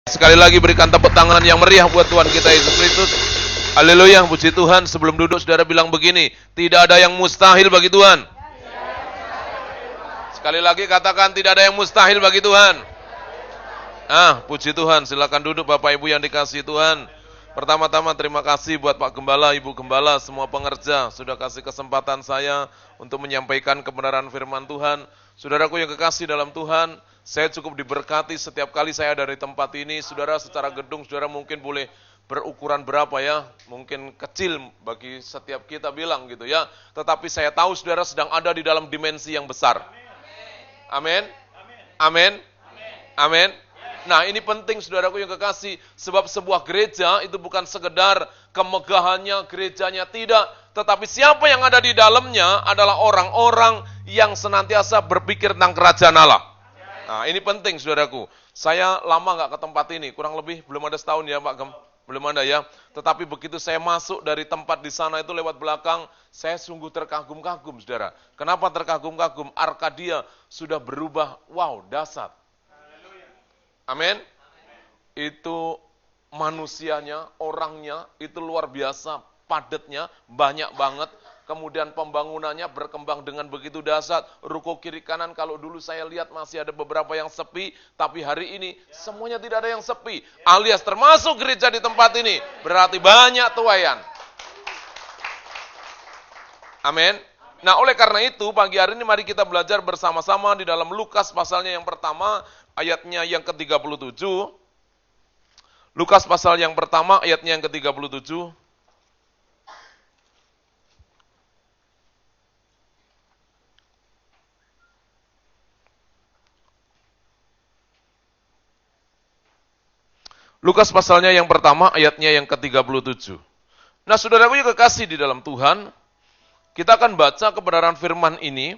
Sekali lagi berikan tepuk tangan yang meriah buat Tuhan kita Yesus Kristus. Haleluya, puji Tuhan. Sebelum duduk saudara bilang begini, tidak ada yang mustahil bagi Tuhan. Sekali lagi katakan, tidak ada yang mustahil bagi Tuhan. Puji Tuhan. Silakan duduk Bapak Ibu yang dikasihi Tuhan. Pertama-tama terima kasih buat Pak Gembala, Ibu Gembala, semua pengerja sudah kasih kesempatan saya untuk menyampaikan kebenaran firman Tuhan. Saudaraku yang kekasih dalam Tuhan, saya cukup diberkati setiap kali saya dari tempat ini. Saudara, secara gedung saudara mungkin boleh berukuran berapa ya, mungkin kecil bagi setiap kita bilang gitu ya. Tetapi saya tahu saudara sedang ada di dalam dimensi yang besar. Amin. Amin. Amin. Nah, ini penting saudaraku yang kekasih, sebab sebuah gereja itu bukan sekedar kemegahannya, gerejanya tidak, tetapi siapa yang ada di dalamnya adalah orang-orang yang senantiasa berpikir tentang kerajaan Allah. Nah, ini penting saudaraku. Saya lama nggak ke tempat ini, kurang lebih belum ada setahun ya Pak Gem, belum ada ya. Tetapi begitu saya masuk dari tempat di sana itu lewat belakang, saya sungguh terkagum-kagum saudara. Kenapa terkagum-kagum? Arkadia sudah berubah, wow, dahsyat. Amin. Itu manusianya, orangnya, itu luar biasa, padatnya, banyak banget. Kemudian pembangunannya berkembang dengan begitu dahsyat. Ruko kiri kanan kalau dulu saya lihat masih ada beberapa yang sepi, tapi hari ini semuanya tidak ada yang sepi. Alias termasuk gereja di tempat ini, berarti banyak tuaian. Amin. Nah, oleh karena itu pagi hari ini mari kita belajar bersama-sama di dalam Lukas pasalnya yang pertama, ayatnya yang ke-37. Lukas pasal yang pertama, ayatnya yang ke-37. Lukas pasalnya yang pertama, ayatnya yang ke-37. Nah, saudaraku yang kekasih di dalam Tuhan, kita akan baca kebenaran firman ini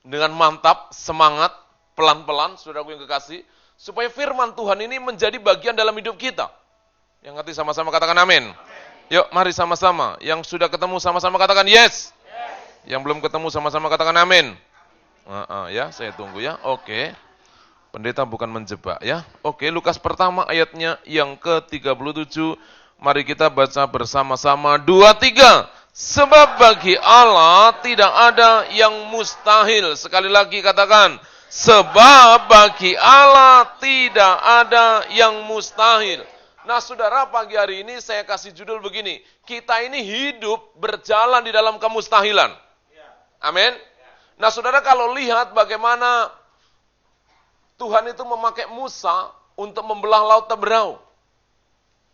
dengan mantap, semangat, pelan-pelan, saudaraku yang kekasih, supaya firman Tuhan ini menjadi bagian dalam hidup kita. Yang ngerti sama-sama katakan amin. Yuk, mari sama-sama. Yang sudah ketemu sama-sama katakan yes. Yang belum ketemu sama-sama katakan amin. Ya, saya tunggu ya. Oke. Pendeta bukan menjebak ya. Oke, Lukas pertama ayatnya yang ke-37. Mari kita baca bersama-sama. 2, 3. Sebab bagi Allah tidak ada yang mustahil. Sekali lagi katakan. Sebab bagi Allah tidak ada yang mustahil. Nah saudara, pagi hari ini saya kasih judul begini. Kita ini hidup berjalan di dalam kemustahilan. Amin. Nah saudara, kalau lihat bagaimana Tuhan itu memakai Musa untuk membelah laut Teberau.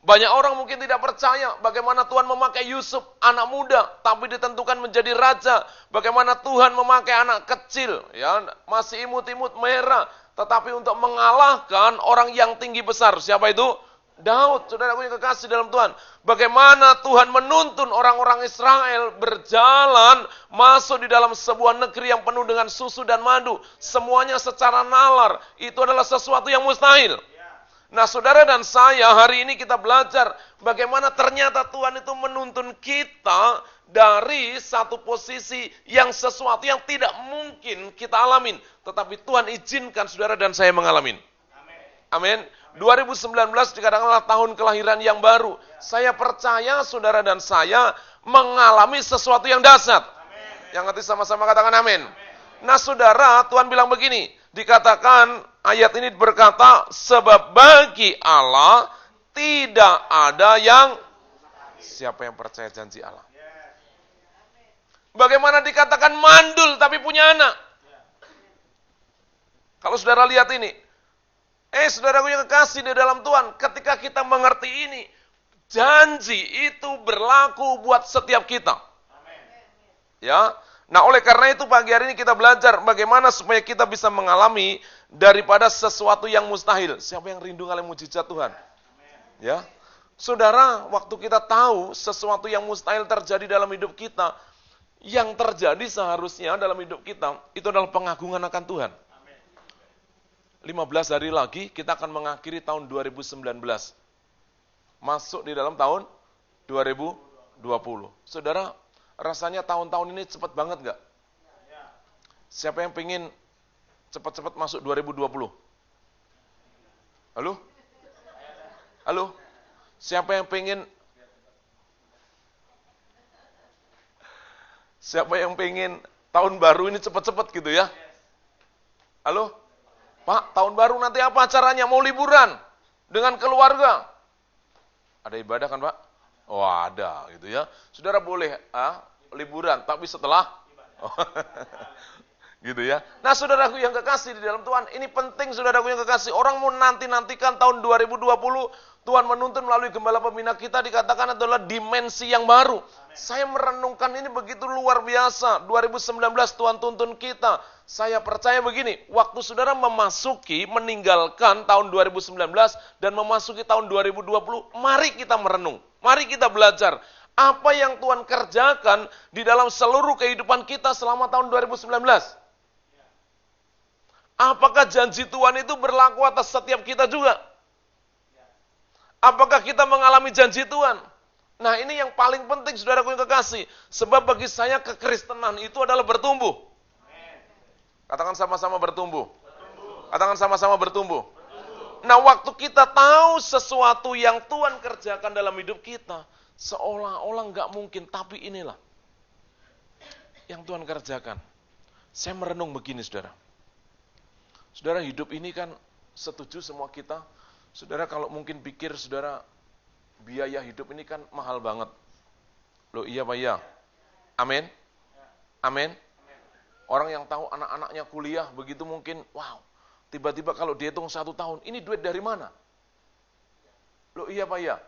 Banyak orang mungkin tidak percaya bagaimana Tuhan memakai Yusuf, anak muda, tapi ditentukan menjadi raja. Bagaimana Tuhan memakai anak kecil, ya masih imut-imut merah, tetapi untuk mengalahkan orang yang tinggi besar. Siapa itu? Daud, saudaraku yang kekasih dalam Tuhan. Bagaimana Tuhan menuntun orang-orang Israel berjalan masuk di dalam sebuah negeri yang penuh dengan susu dan madu. Semuanya secara nalar. Itu adalah sesuatu yang mustahil. Nah saudara dan saya hari ini kita belajar bagaimana ternyata Tuhan itu menuntun kita dari satu posisi yang sesuatu yang tidak mungkin kita alamin. Tetapi Tuhan izinkan saudara dan saya mengalami. Amin. 2019 dikatakanlah tahun kelahiran yang baru. Saya percaya saudara dan saya mengalami sesuatu yang dahsyat. Yang nanti sama-sama katakan amin. Nah saudara, Tuhan bilang begini, dikatakan ayat ini berkata, sebab bagi Allah tidak ada yang, siapa yang percaya janji Allah? Bagaimana dikatakan mandul tapi punya anak? Kalau saudara lihat ini, saudaraku yang kekasih di dalam Tuhan, ketika kita mengerti ini, janji itu berlaku buat setiap kita. Ya. Nah, oleh karena itu pagi hari ini kita belajar bagaimana supaya kita bisa mengalami daripada sesuatu yang mustahil. Siapa yang rindu ngalamin mujizat Tuhan? Ya. Saudara, waktu kita tahu sesuatu yang mustahil terjadi dalam hidup kita, yang terjadi seharusnya dalam hidup kita itu adalah pengagungan akan Tuhan. 15 hari lagi kita akan mengakhiri tahun 2019. Masuk di dalam tahun 2020. Saudara, rasanya tahun-tahun ini cepat banget gak? Siapa yang pengen cepat-cepat masuk 2020? Halo? Halo? Siapa yang pengen tahun baru ini cepat-cepat gitu ya? Halo? Pak, tahun baru nanti apa acaranya? Mau liburan dengan keluarga? Ada ibadah kan, Pak? Oh, ada gitu ya. Saudara boleh liburan, tapi setelah gitu ya. Nah, saudaraku yang kekasih di dalam Tuhan, ini penting saudaraku yang kekasih. Orang mau nantikan tahun 2020, Tuhan menuntun melalui gembala pembina kita dikatakan adalah dimensi yang baru. Saya merenungkan ini begitu luar biasa. 2019 Tuhan tuntun kita. Saya percaya begini, waktu saudara meninggalkan tahun 2019 dan memasuki tahun 2020, mari kita merenung, mari kita belajar. Apa yang Tuhan kerjakan di dalam seluruh kehidupan kita selama tahun 2019. Apakah janji Tuhan itu berlaku atas setiap kita juga? Apakah kita mengalami janji Tuhan? Nah, ini yang paling penting saudaraku yang kekasih. Sebab bagi saya kekristenan itu adalah bertumbuh. Katakan sama-sama bertumbuh. Katakan sama-sama bertumbuh. Nah, waktu kita tahu sesuatu yang Tuhan kerjakan dalam hidup kita, seolah-olah nggak mungkin, tapi inilah yang Tuhan kerjakan. Saya merenung begini, saudara. Saudara, hidup ini kan setuju semua kita. Saudara kalau mungkin pikir, saudara, biaya hidup ini kan mahal banget. Loh iya Pak ya? Amin? Amin? Orang yang tahu anak-anaknya kuliah, begitu mungkin, wow, tiba-tiba kalau dihitung 1 tahun, ini duit dari mana? Loh iya Pak ya?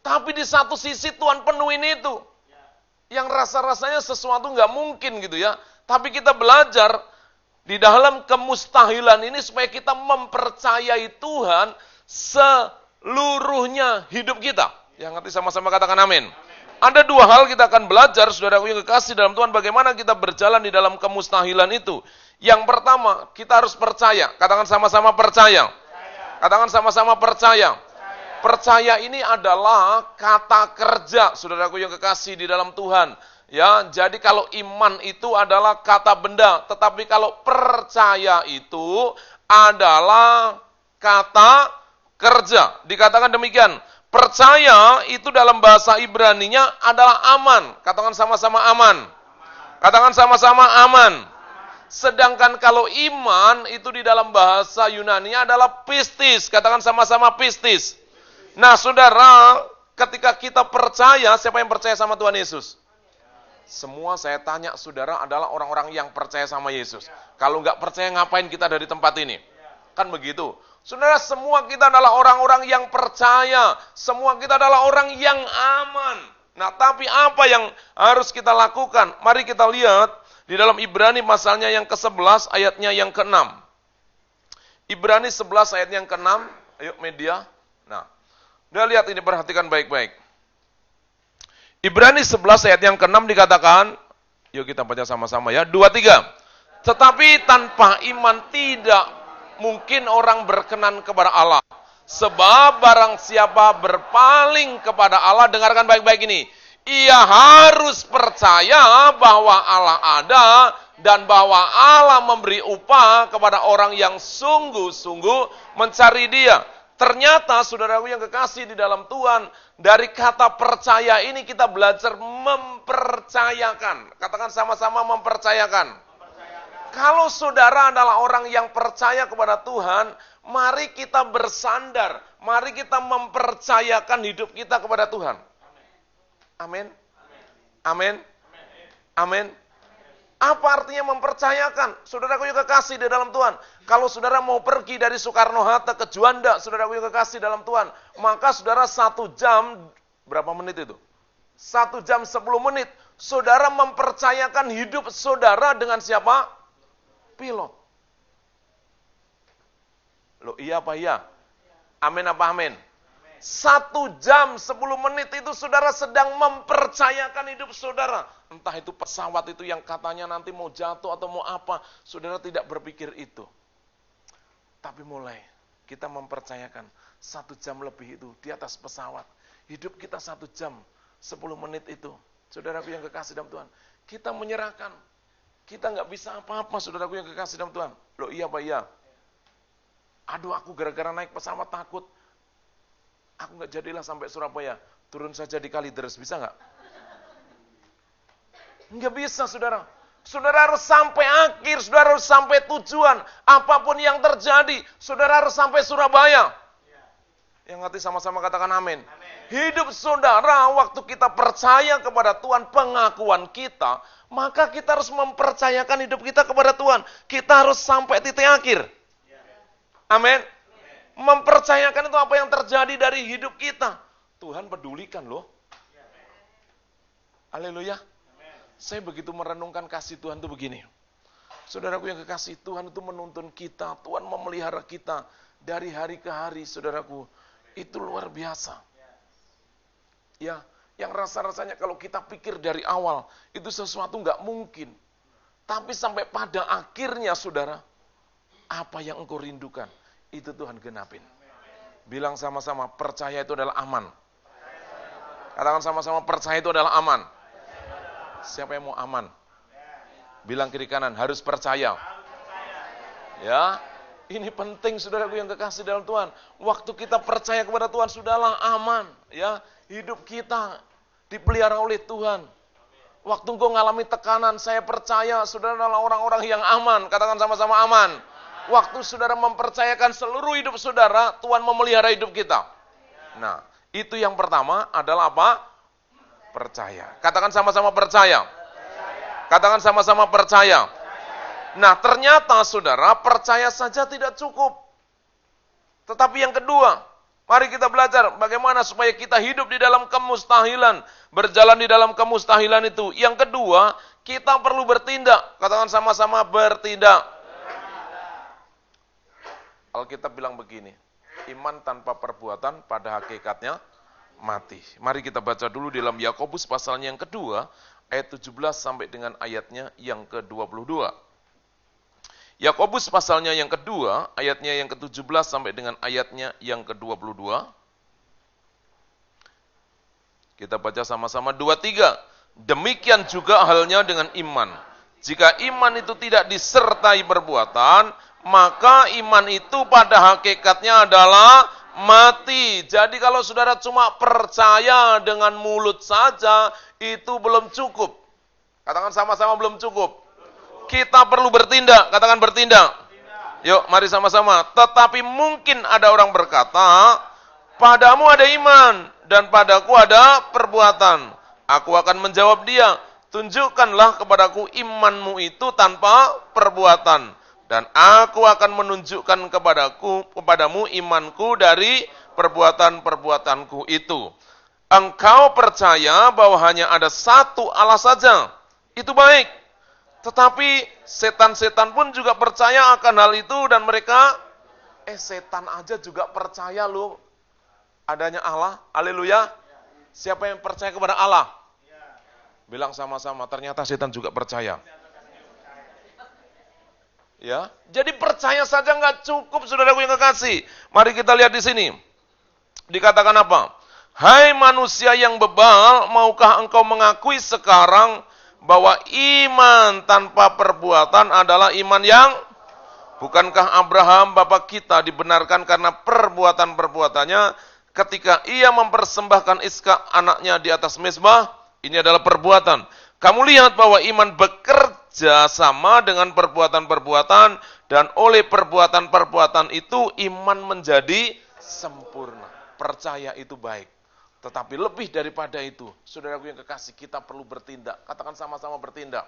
Tapi di satu sisi Tuhan penuhin itu. Yang rasa-rasanya sesuatu nggak mungkin gitu ya. Tapi kita belajar di dalam kemustahilan ini supaya kita mempercayai Tuhan seluruhnya hidup kita. Yang nanti sama-sama katakan amin. Ada 2 hal kita akan belajar, saudaraku yang kekasih dalam Tuhan, bagaimana kita berjalan di dalam kemustahilan itu. Yang pertama, kita harus percaya. Katakan sama-sama percaya. Katakan sama-sama percaya. Percaya ini adalah kata kerja, saudaraku yang kekasih di dalam Tuhan. Ya, jadi kalau iman itu adalah kata benda, tetapi kalau percaya itu adalah kata kerja. Dikatakan demikian. Percaya itu dalam bahasa Ibraninya adalah aman. Katakan sama-sama aman. Katakan sama-sama aman. Sedangkan kalau iman itu di dalam bahasa Yunani-nya adalah pistis. Katakan sama-sama pistis. Nah, saudara, ketika kita percaya, siapa yang percaya sama Tuhan Yesus? Semua saya tanya, saudara, adalah orang-orang yang percaya sama Yesus. Kalau nggak percaya, ngapain kita ada di tempat ini? Kan begitu. Saudara, semua kita adalah orang-orang yang percaya. Semua kita adalah orang yang aman. Nah, tapi apa yang harus kita lakukan? Mari kita lihat di dalam Ibrani pasalnya yang ke-11, ayatnya yang ke-6. Ibrani 11 ayat yang ke-6. Ayo media. Nah, udah lihat ini, perhatikan baik-baik. Ibrani 11 ayat yang ke-6 dikatakan, yuk kita baca sama-sama ya, 2, 3. Tetapi tanpa iman tidak mungkin orang berkenan kepada Allah. Sebab barang siapa berpaling kepada Allah, dengarkan baik-baik ini, ia harus percaya bahwa Allah ada dan bahwa Allah memberi upah kepada orang yang sungguh-sungguh mencari Dia. Ternyata saudaraku yang kekasih di dalam Tuhan, dari kata percaya ini kita belajar mempercayakan. Katakan sama-sama mempercayakan. Kalau saudara adalah orang yang percaya kepada Tuhan, mari kita bersandar, mari kita mempercayakan hidup kita kepada Tuhan. Amin. Amin. Amin. Apa artinya mempercayakan? Saudaraku yang kekasih di dalam Tuhan. Kalau saudara mau pergi dari Soekarno-Hatta ke Juanda, saudaraku yang kekasih dalam Tuhan, maka saudara 1 jam, berapa menit itu? 1 jam 10 menit. Saudara mempercayakan hidup saudara dengan siapa? Pilot. Loh iya apa iya? Amin apa amin? 1 jam 10 menit itu saudara sedang mempercayakan hidup saudara. Entah itu pesawat itu yang katanya nanti mau jatuh atau mau apa. Saudara tidak berpikir itu. Tapi mulai kita mempercayakan 1 jam lebih itu di atas pesawat. Hidup kita 1 jam 10 menit itu. Saudaraku yang kekasih dalam Tuhan. Kita menyerahkan. Kita nggak bisa apa-apa saudaraku yang kekasih dalam Tuhan. Loh iya Pak iya? Aduh, aku gara-gara naik pesawat takut. Aku nggak jadilah sampai Surabaya. Turun saja di Kalideres, bisa nggak? Nggak bisa, saudara. Saudara harus sampai akhir, saudara harus sampai tujuan. Apapun yang terjadi, saudara harus sampai Surabaya. Yang ngerti sama-sama katakan amin. Hidup saudara, waktu kita percaya kepada Tuhan, pengakuan kita, maka kita harus mempercayakan hidup kita kepada Tuhan. Kita harus sampai titik akhir. Amin. Mempercayakan itu apa yang terjadi dari hidup kita. Tuhan pedulikan loh. Haleluya. Saya begitu merenungkan kasih Tuhan itu begini. Saudaraku yang kekasih, Tuhan itu menuntun kita, Tuhan memelihara kita dari hari ke hari, saudaraku. Itu luar biasa. Ya, yang rasa-rasanya kalau kita pikir dari awal, itu sesuatu nggak mungkin. Tapi sampai pada akhirnya, saudara, apa yang engkau rindukan, itu Tuhan genapin. Bilang sama-sama, percaya itu adalah aman. Katakan sama-sama, percaya itu adalah aman. Siapa yang mau aman? Bilang kiri kanan, harus percaya. Ya, ini penting saudaraku yang kekasih dalam Tuhan. Waktu kita percaya kepada Tuhan, sudahlah aman. Ya, hidup kita dipelihara oleh Tuhan. Waktu engkau mengalami tekanan, saya percaya saudara adalah orang-orang yang aman. Katakan sama-sama aman. Waktu saudara mempercayakan seluruh hidup saudara, Tuhan memelihara hidup kita. Nah, itu yang pertama adalah apa? Percaya. Katakan sama-sama percaya. Katakan sama-sama percaya. Nah, ternyata saudara, percaya saja tidak cukup. Tetapi yang kedua, mari kita belajar bagaimana supaya kita hidup di dalam kemustahilan, berjalan di dalam kemustahilan itu. Yang kedua, kita perlu bertindak. Katakan sama-sama bertindak. Alkitab bilang begini, iman tanpa perbuatan pada hakikatnya mati. Mari kita baca dulu dalam Yakobus pasalnya yang kedua, ayat 17 sampai dengan ayatnya yang ke-22. Yakobus pasalnya yang kedua, ayatnya yang ke-17 sampai dengan ayatnya yang ke-22. Kita baca sama-sama 2-3. Demikian juga halnya dengan iman. Jika iman itu tidak disertai perbuatan, maka iman itu pada hakikatnya adalah mati. Jadi kalau saudara cuma percaya dengan mulut saja, itu belum cukup. Katakan sama-sama belum cukup. Kita perlu bertindak. Katakan bertindak. Yuk, mari sama-sama. Tetapi mungkin ada orang berkata, padamu ada iman, dan padaku ada perbuatan. Aku akan menjawab dia, tunjukkanlah kepadaku imanmu itu tanpa perbuatan. Dan aku akan menunjukkan kepadamu imanku dari perbuatan-perbuatanku itu. Engkau percaya bahwa hanya ada satu Allah saja. Itu baik. Tetapi setan-setan pun juga percaya akan hal itu dan mereka, setan aja juga percaya loh adanya Allah. Haleluya. Siapa yang percaya kepada Allah? Bilang sama-sama, ternyata setan juga percaya. Ya, jadi percaya saja nggak cukup, saudaraku yang kekasih. Mari kita lihat di sini. Dikatakan apa? Hai manusia yang bebal, maukah engkau mengakui sekarang bahwa iman tanpa perbuatan adalah iman yang? Bukankah Abraham bapa kita dibenarkan karena perbuatan-perbuatannya ketika ia mempersembahkan Ishak anaknya di atas mezbah? Ini adalah perbuatan. Kamu lihat bahwa iman bekerja sama dengan perbuatan-perbuatan, dan oleh perbuatan-perbuatan itu iman menjadi sempurna. Percaya itu baik. Tetapi lebih daripada itu, saudaraku yang kekasih, kita perlu bertindak. Katakan sama-sama bertindak.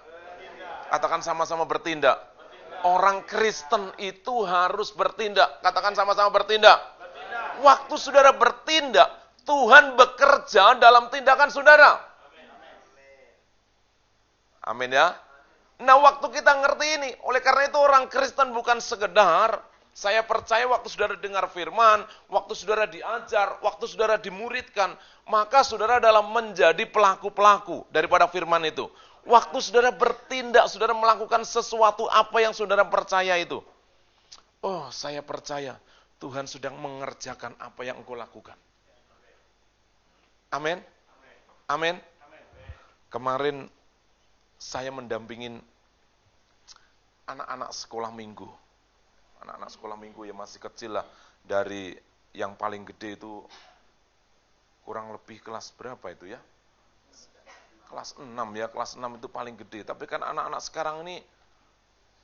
Katakan sama-sama bertindak. Orang Kristen itu harus bertindak. Katakan sama-sama bertindak. Waktu saudara bertindak, Tuhan bekerja dalam tindakan saudara. Amin ya. Nah, waktu kita ngerti ini, oleh karena itu orang Kristen bukan sekedar, saya percaya waktu saudara dengar firman, waktu saudara diajar, waktu saudara dimuridkan, maka saudara dalam menjadi pelaku-pelaku daripada firman itu. Waktu saudara bertindak, saudara melakukan sesuatu apa yang saudara percaya itu. Oh, saya percaya Tuhan sedang mengerjakan apa yang engkau lakukan. Amin. Amin. Kemarin saya mendampingin anak-anak sekolah minggu. anak-anak sekolah minggu ya masih kecil lah. Dari yang paling gede itu kurang lebih kelas berapa itu ya? Kelas 6 ya, kelas 6 itu paling gede. Tapi kan anak-anak sekarang ini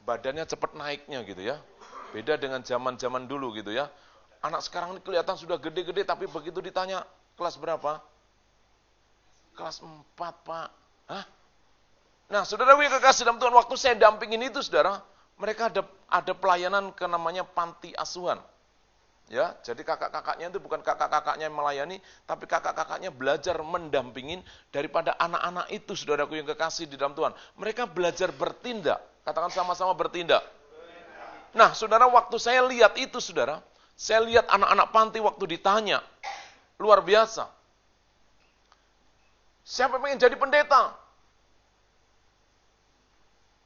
badannya cepat naiknya gitu ya. Beda dengan zaman-zaman dulu gitu ya. Anak sekarang ini kelihatan sudah gede-gede, tapi begitu ditanya, kelas berapa? Kelas 4, Pak. Hah? Nah, saudara yang kekasih dalam Tuhan, waktu saya dampingin itu, saudara, mereka ada pelayanan ke namanya panti asuhan. Ya, jadi kakak-kakaknya itu bukan kakak-kakaknya yang melayani, tapi kakak-kakaknya belajar mendampingin daripada anak-anak itu, saudaraku yang kekasih di dalam Tuhan. Mereka belajar bertindak, katakan sama-sama bertindak. Nah, saudara, waktu saya lihat itu, saudara, saya lihat anak-anak panti waktu ditanya, luar biasa. Siapa yang pengen jadi pendeta?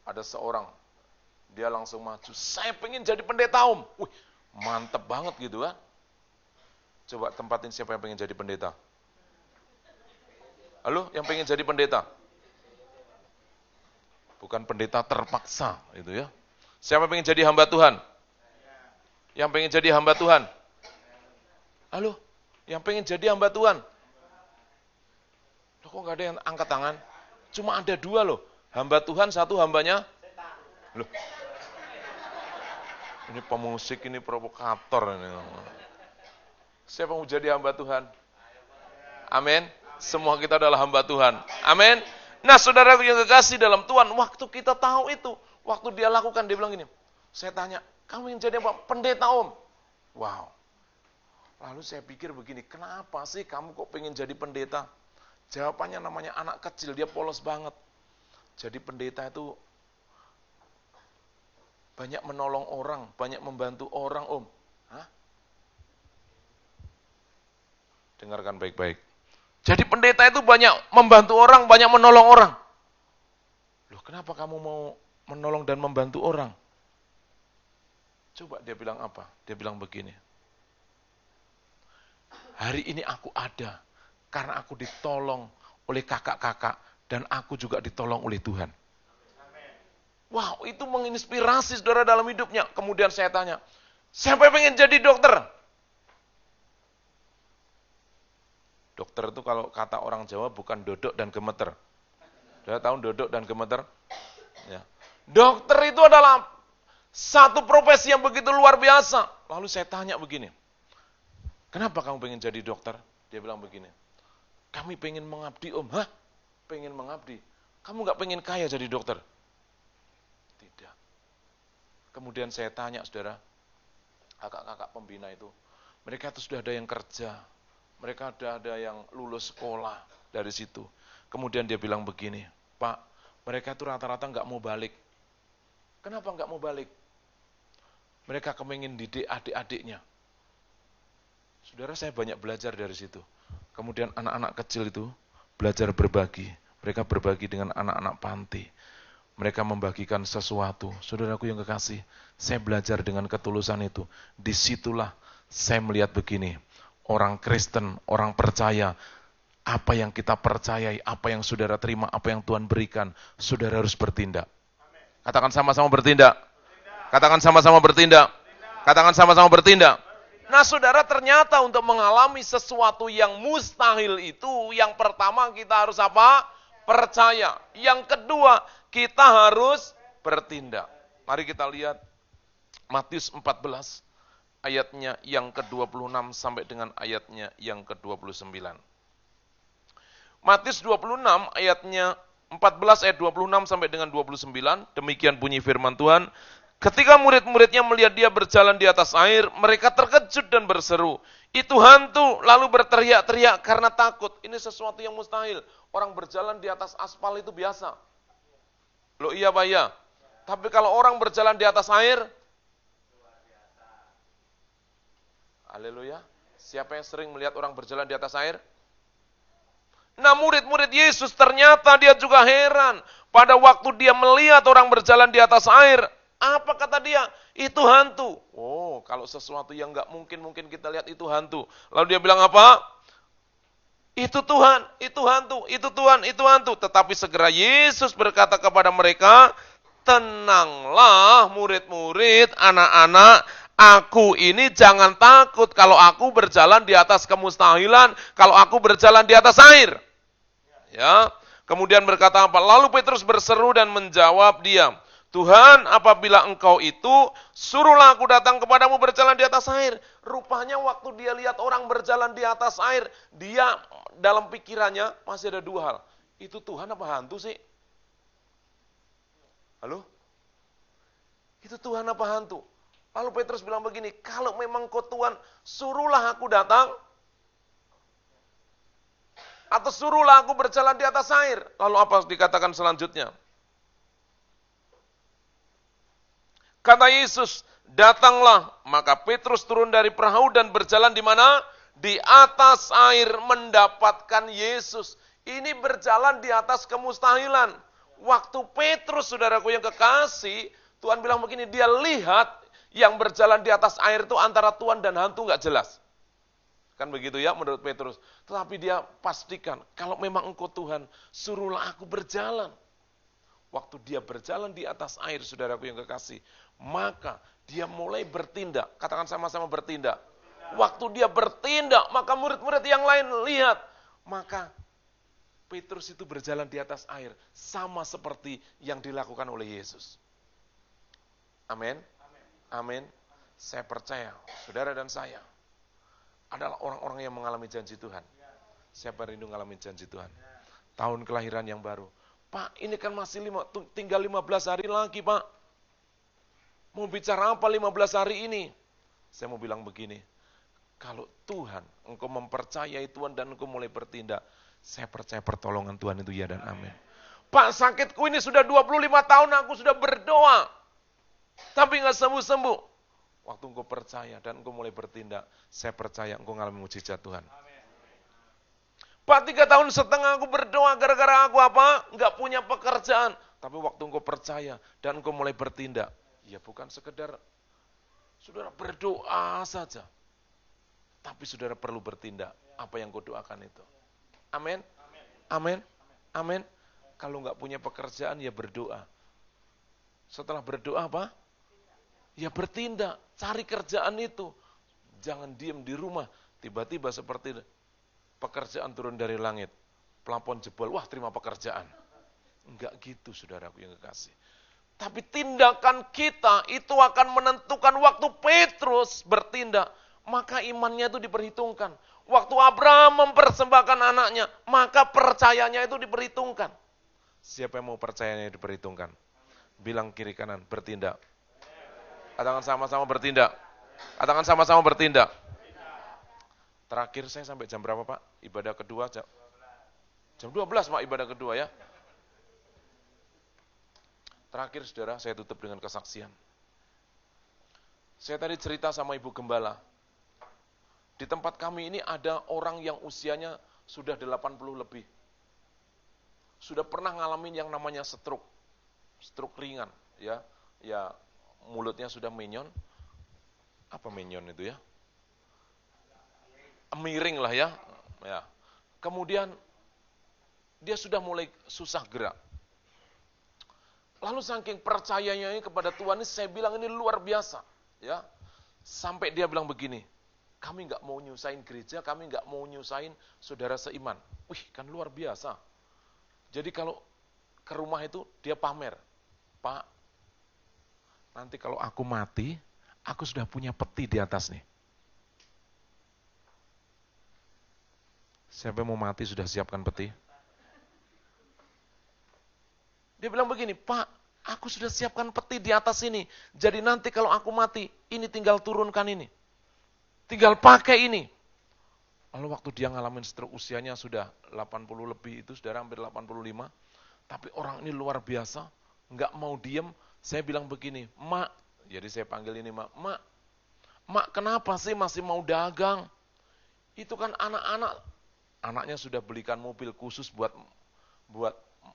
Ada seorang, dia langsung maju, saya pengen jadi pendeta, Om. Wih, mantep banget gitu kan. Coba tempatin siapa yang pengen jadi pendeta. Halo, yang pengen jadi pendeta? Bukan pendeta terpaksa itu ya. Siapa yang pengen jadi hamba Tuhan? Yang pengen jadi hamba Tuhan? Halo, yang pengen jadi hamba Tuhan? Loh, kok gak ada yang angkat tangan? Cuma ada 2 loh. Hamba Tuhan, 1 hambanya. Loh. Ini pemusik, ini provokator. Ini. Siapa mau jadi hamba Tuhan? Amin. Semua kita adalah hamba Tuhan. Amin. Nah, saudara yang kekasih dalam Tuhan, waktu kita tahu itu, waktu dia lakukan, dia bilang gini, saya tanya, kamu yang jadi apa? Pendeta, Om. Wow. Lalu saya pikir begini, kenapa sih kamu kok pengen jadi pendeta? Jawabannya namanya anak kecil, dia polos banget. Jadi pendeta itu banyak menolong orang, banyak membantu orang, Om. Hah? Dengarkan baik-baik. Jadi pendeta itu banyak membantu orang, banyak menolong orang. Loh, kenapa kamu mau menolong dan membantu orang? Coba dia bilang apa? Dia bilang begini. Hari ini aku ada karena aku ditolong oleh kakak-kakak dan aku juga ditolong oleh Tuhan. Wow, itu menginspirasi saudara dalam hidupnya. Kemudian saya tanya, siapa yang pengen jadi dokter? Dokter itu kalau kata orang Jawa bukan dodok dan gemeter. Sudah tahu dodok dan gemeter? Ya. Dokter itu adalah satu profesi yang begitu luar biasa. Lalu saya tanya begini, kenapa kamu pengen jadi dokter? Dia bilang begini, kami pengen mengabdi, Om. Hah? Pengen mengabdi? Kamu gak pengen kaya jadi dokter? Tidak. Kemudian saya tanya, saudara, kakak-kakak pembina itu, mereka itu sudah ada yang kerja, mereka ada yang lulus sekolah dari situ. Kemudian dia bilang begini, Pak, mereka itu rata-rata gak mau balik. Kenapa gak mau balik? Mereka kepingin didik adik-adiknya. Saudara, saya banyak belajar dari situ. Kemudian anak-anak kecil itu belajar berbagi. Mereka berbagi dengan anak-anak panti. Mereka membagikan sesuatu. Saudaraku yang kekasih, saya belajar dengan ketulusan itu. Disitulah saya melihat begini. Orang Kristen, orang percaya, apa yang kita percayai, apa yang saudara terima, apa yang Tuhan berikan, saudara harus bertindak. Katakan sama-sama bertindak. Katakan sama-sama bertindak. Katakan sama-sama bertindak. Nah, saudara, ternyata untuk mengalami sesuatu yang mustahil itu, yang pertama kita harus apa? Percaya. Yang kedua, kita harus bertindak. Mari kita lihat Matius 14 ayatnya yang ke-26 sampai dengan ayatnya yang ke-29. Matius 26 ayatnya 14 ayat 26 sampai dengan 29, demikian bunyi firman Tuhan. Ketika murid-muridnya melihat dia berjalan di atas air, mereka terkejut dan berseru, itu hantu, lalu berteriak-teriak karena takut. Ini sesuatu yang mustahil. Orang berjalan di atas aspal itu biasa. Loh iya Pak ya. Tapi kalau orang berjalan di atas air, haleluya. Siapa yang sering melihat orang berjalan di atas air? Nah, murid-murid Yesus ternyata dia juga heran. Pada waktu dia melihat orang berjalan di atas air, apa kata dia? Itu hantu. Oh, kalau sesuatu yang nggak mungkin kita lihat itu hantu. Lalu dia bilang apa? Itu Tuhan, itu hantu, itu Tuhan, itu hantu. Tetapi segera Yesus berkata kepada mereka, tenanglah murid-murid, anak-anak, aku ini jangan takut kalau aku berjalan di atas kemustahilan, kalau aku berjalan di atas air. Ya. Kemudian berkata apa? Lalu Petrus berseru dan menjawab dia, Tuhan, apabila engkau itu, suruhlah aku datang kepadamu berjalan di atas air. Rupanya waktu dia lihat orang berjalan di atas air, dia dalam pikirannya masih ada dua hal. Itu Tuhan apa hantu sih? Halo? Itu Tuhan apa hantu? Lalu Petrus bilang begini, kalau memang kau Tuhan, suruhlah aku datang, atau suruhlah aku berjalan di atas air. Lalu apa dikatakan selanjutnya? Kata Yesus, datanglah. Maka Petrus turun dari perahu dan berjalan di mana? Di atas air mendapatkan Yesus. Ini berjalan di atas kemustahilan. Waktu Petrus, saudaraku yang kekasih, Tuhan bilang begini, dia lihat yang berjalan di atas air itu antara Tuhan dan hantu nggak jelas. Kan begitu ya menurut Petrus. Tetapi dia pastikan, kalau memang engkau Tuhan, suruhlah aku berjalan. Waktu dia berjalan di atas air, saudaraku yang kekasih, maka dia mulai bertindak. Katakan sama-sama bertindak. Waktu dia bertindak, maka murid-murid yang lain lihat. Maka Petrus itu berjalan di atas air, sama seperti yang dilakukan oleh Yesus. Amin. Amin. Saya percaya, saudara dan saya adalah orang-orang yang mengalami janji Tuhan. Siapa rindu mengalami janji Tuhan? Tahun kelahiran yang baru. Pak, ini kan masih tinggal 15 hari lagi, Pak. Mau bicara apa 15 hari ini? Saya mau bilang begini, kalau Tuhan, engkau mempercayai Tuhan dan engkau mulai bertindak, saya percaya pertolongan Tuhan itu ya dan amin. Pak, sakitku ini sudah 25 tahun, aku sudah berdoa, tapi nggak sembuh-sembuh. Waktu engkau percaya dan engkau mulai bertindak, saya percaya engkau mengalami mujizat Tuhan. Pak, 3 tahun setengah aku berdoa gara-gara aku apa? Nggak punya pekerjaan. Tapi waktu engkau percaya dan engkau mulai bertindak, ya bukan sekedar saudara berdoa saja. Tapi saudara perlu bertindak apa yang kau doakan itu. Amin. Amin. Amin. Kalau nggak punya pekerjaan ya berdoa. Setelah berdoa apa? Ya bertindak, cari kerjaan itu. Jangan diem di rumah, tiba-tiba seperti pekerjaan turun dari langit. Plafon jebol, wah terima pekerjaan. Enggak gitu saudaraku yang kekasih. Tapi tindakan kita itu akan menentukan waktu Petrus bertindak. Maka imannya itu diperhitungkan. Waktu Abraham mempersembahkan anaknya, maka percayanya itu diperhitungkan. Siapa yang mau percayanya diperhitungkan? Bilang kiri kanan, bertindak. Katakan sama-sama bertindak. Katakan sama-sama bertindak. Terakhir saya sampai jam berapa Pak? Ibadah kedua jam 12 Pak ibadah kedua ya. Terakhir saudara saya tutup dengan kesaksian. Saya tadi cerita sama Ibu Gembala. Di tempat kami ini ada orang yang usianya sudah 80 lebih. Sudah pernah ngalamin yang namanya stroke. Stroke ringan ya. Ya mulutnya sudah menyon. Apa menyon itu ya? Miring lah ya. Ya. Kemudian dia sudah mulai susah gerak. Lalu saking percayanya kepada Tuhan ini saya bilang ini luar biasa, ya. Sampai dia bilang begini, kami nggak mau nyusahin gereja, kami nggak mau nyusahin saudara seiman. Wih, kan luar biasa. Jadi kalau ke rumah itu dia pamer, Pak, nanti kalau aku mati, aku sudah punya peti di atas nih. Siapa yang mau mati sudah siapkan peti? Dia bilang begini, Pak, aku sudah siapkan peti di atas ini. Jadi nanti kalau aku mati, ini tinggal turunkan ini. Tinggal pakai ini. Lalu waktu dia ngalamin stroke usianya sudah 80 lebih itu, saudara hampir 85. Tapi orang ini luar biasa, nggak mau diem. Saya bilang begini, Mak, jadi saya panggil ini Mak, Mak kenapa sih masih mau dagang? Itu kan anak-anak, anaknya sudah belikan mobil khusus buat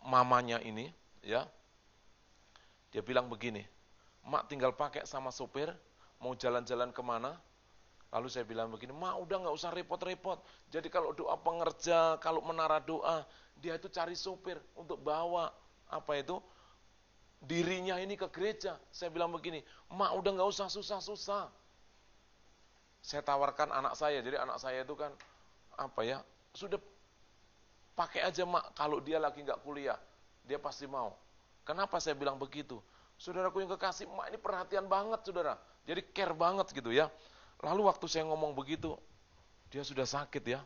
mamanya ini. Ya, dia bilang begini, Mak tinggal pakai sama sopir, mau jalan-jalan kemana, lalu saya bilang begini, Mak udah nggak usah repot-repot, jadi kalau doa pengerja, kalau menara doa, dia itu cari sopir untuk bawa, dirinya ini ke gereja. Saya bilang begini, Mak udah gak usah susah-susah. Saya tawarkan anak saya, jadi anak saya itu kan, sudah pakai aja Mak, kalau dia lagi gak kuliah, dia pasti mau. Kenapa saya bilang begitu? Saudaraku yang kekasih, Mak ini perhatian banget saudara, jadi care banget gitu ya. Lalu waktu saya ngomong begitu, dia sudah sakit ya.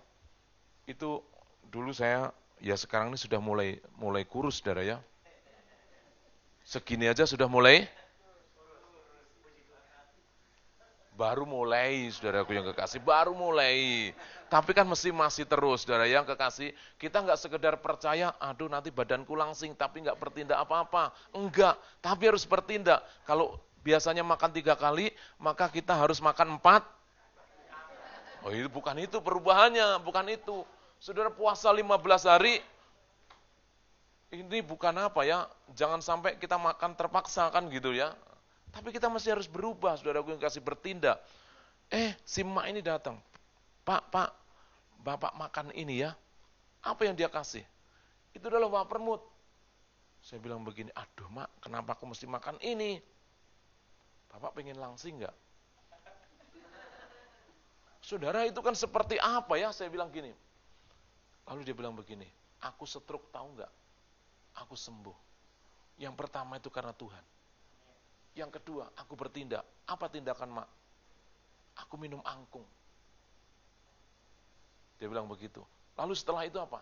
Itu dulu saya, ya sekarang ini sudah mulai kurus saudara ya. Segini aja sudah baru mulai, saudaraku yang kekasih, baru mulai. Tapi kan masih terus, saudara yang kekasih. Kita nggak sekedar percaya, aduh nanti badanku langsing, tapi nggak bertindak apa-apa. Enggak, tapi harus bertindak. Kalau biasanya makan 3 kali, maka kita harus makan 4. Oh itu perubahannya, bukan itu. Saudara puasa 15 hari, ini bukan jangan sampai kita makan terpaksa kan gitu ya. Tapi kita masih harus berubah, saudaraku yang kasih bertindak. Si Mak ini datang. Pak, Bapak makan ini ya. Apa yang dia kasih? Itu adalah wapermut. Saya bilang begini, aduh Mak, kenapa aku mesti makan ini? Bapak pengen langsing enggak? Saudara itu kan seperti apa ya? Saya bilang gini. Lalu dia bilang begini, aku stroke tahu enggak? Aku sembuh. Yang pertama itu karena Tuhan. Yang kedua, aku bertindak. Apa tindakan Mak? Aku minum angkung. Dia bilang begitu. Lalu setelah itu apa?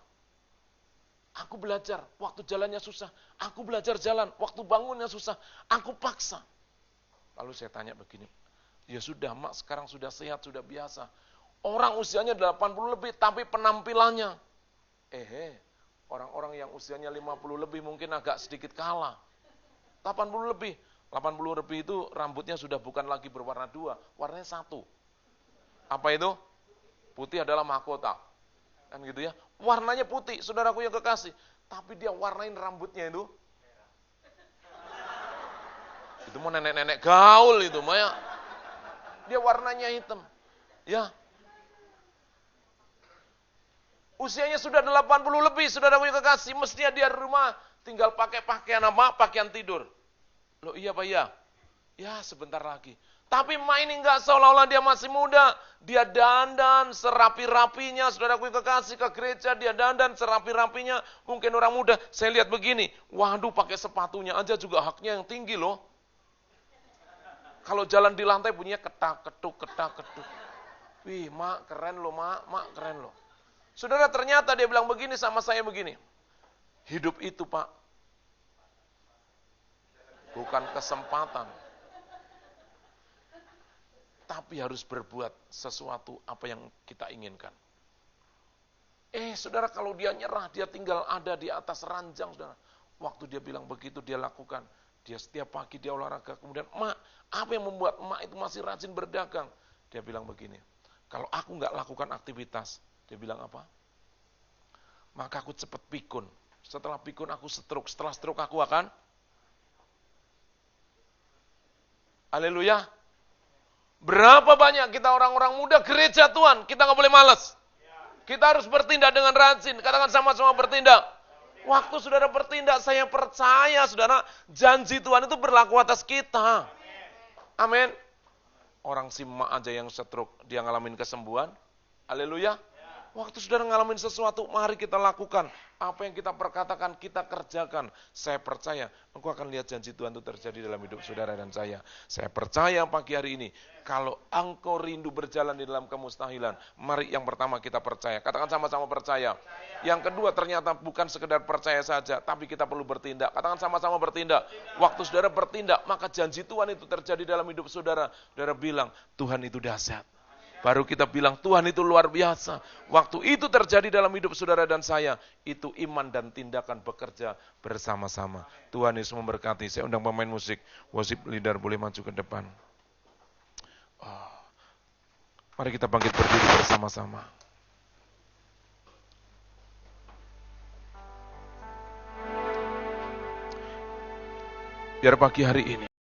Aku belajar, waktu jalannya susah. Aku belajar jalan, waktu bangunnya susah. Aku paksa. Lalu saya tanya begini, ya sudah Mak, sekarang sudah sehat, sudah biasa. Orang usianya 80 lebih, tapi penampilannya. Orang-orang yang usianya 50 lebih mungkin agak sedikit kalah. 80 lebih. 80 lebih itu rambutnya sudah bukan lagi berwarna 2, warnanya 1. Apa itu? Putih adalah mahkota. Kan gitu ya. Warnanya putih, saudaraku yang kekasih. Tapi dia warnain rambutnya itu. Itu mau nenek-nenek gaul itu, Maya. Dia warnanya hitam. Ya. Usianya sudah 80 lebih, saudaraku yang kekasih. Mestinya dia di rumah tinggal pakai pakaian apa? Pakaian tidur. Loh iya Pak ya? Ya sebentar lagi. Tapi Mak ini enggak, seolah-olah dia masih muda. Dia dandan serapi-rapinya, saudaraku yang kekasih, ke gereja dia dandan serapi-rapinya. Mungkin orang muda, saya lihat begini, waduh pakai sepatunya aja juga haknya yang tinggi loh. Kalau jalan di lantai bunyinya ketak-ketuk. Wih Mak keren loh Mak keren loh. Saudara ternyata dia bilang begini sama saya begini. Hidup itu Pak, bukan kesempatan, tapi harus berbuat sesuatu apa yang kita inginkan. Saudara, kalau dia nyerah, dia tinggal ada di atas ranjang, saudara. Waktu dia bilang begitu, dia lakukan. Dia setiap pagi dia olahraga. Kemudian, Mak, apa yang membuat Mak itu masih rajin berdagang? Dia bilang begini, kalau aku nggak lakukan aktivitas, dia bilang apa? Maka aku cepat pikun. Setelah pikun aku stroke. Setelah stroke aku akan haleluya. Berapa banyak kita orang-orang muda gereja Tuhan, kita nggak boleh malas. Kita harus bertindak dengan rajin. Katakan sama-sama bertindak. Waktu saudara bertindak, saya percaya saudara, janji Tuhan itu berlaku atas kita. Amin. Orang si Mak aja yang stroke, dia ngalamin kesembuhan. Haleluya. Waktu saudara ngalamin sesuatu, mari kita lakukan. Apa yang kita perkatakan, kita kerjakan. Saya percaya, engkau akan lihat janji Tuhan itu terjadi dalam hidup saudara dan saya. Saya percaya pagi hari ini, kalau engkau rindu berjalan di dalam kemustahilan, mari yang pertama kita percaya. Katakan sama-sama percaya. Yang kedua, ternyata bukan sekedar percaya saja, tapi kita perlu bertindak. Katakan sama-sama bertindak. Waktu saudara bertindak, maka janji Tuhan itu terjadi dalam hidup saudara. Saudara bilang, Tuhan itu dahsyat. Baru kita bilang, Tuhan itu luar biasa. Waktu itu terjadi dalam hidup saudara dan saya, itu iman dan tindakan bekerja bersama-sama. Tuhan Yesus memberkati. Saya undang pemain musik, worship leader boleh maju ke depan. Mari kita bangkit berdiri bersama-sama. Biar pagi hari ini